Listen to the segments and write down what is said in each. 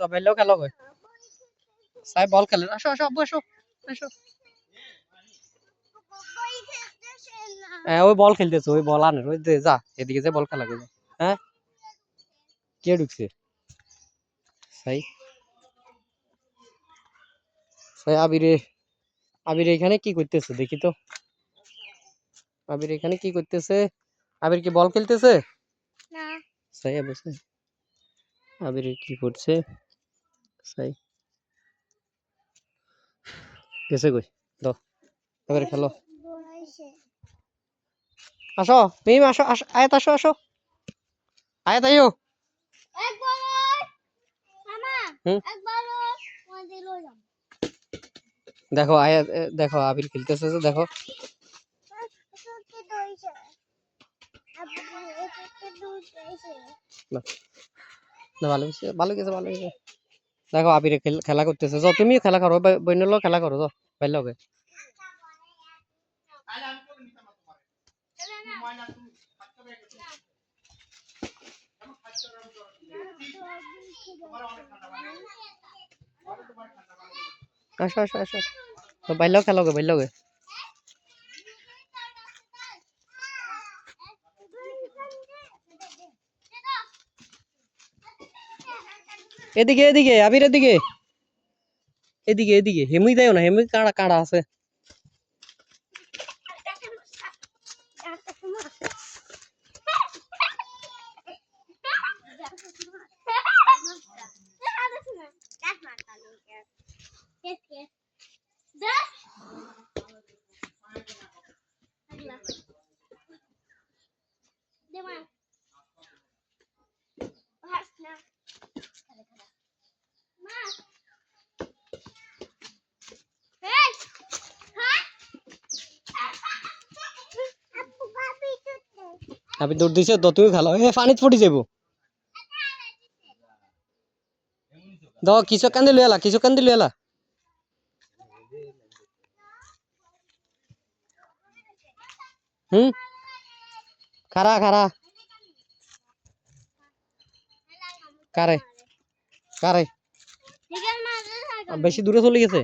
তো বেলেও খেলো কই সাই বল খেলে আসো আসো আব্বু আসো আসো ওই বল খেলতেছে ওই বল আনে ওই যে যা এদিকে যে বল খেলা করবে হ্যাঁ কে ঢুকছে সাই সাই আবিরে আবির এখানে কি করতেছে দেখি তো আবির এখানে কি করতেছে আবির কি বল খেলতেছে না সাই বসে আবির কি করছে সাই গেছে কই দাও এবারে খেলো আসো মিম আসো আসো আয়াত আসো আসো আয়াত আইও দেখো আয়াত দেখো আবির খেলতেছে তো দেখো না ভালো হয়েছে ভালো গেছে ভালো গেছে দেখো আবির খেলা করতেছে যাও তুমিও খেলা করো বইনলো খেলা করো যাও বাইরে হবে আসো আসো আসো তো বাইরেও খেলা হবে বাইরে হবে এদিকে এদিকে আবির এদিকে এদিকে এদিকে হেমুই দেয় না হেমুই কাড়া কাড়া আছে আবির দৌড় দিছে তো তুই খেলো এ পানিত পড়ি যাবো দাও কিছু কান্দি লইলা কিছু কান্দি লইলা খারা খারা কারে কারে বেশি দূরে চলে গেছে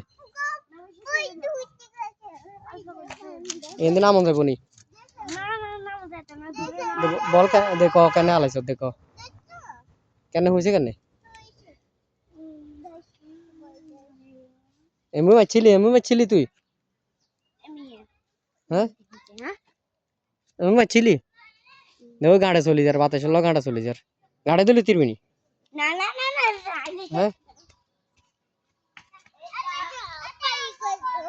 এদিন নাম যাবো নি বল দেখো কেন আলাইছ দেখো কেন হয়েছে কেন এমনি মারছিলি তুই হ্যাঁ এমনি মারছিলি দেখো গাড়ে চলি যার বাতাস গাড়া চলি যার গাড়ে দিলি তিরবিনি হ্যাঁ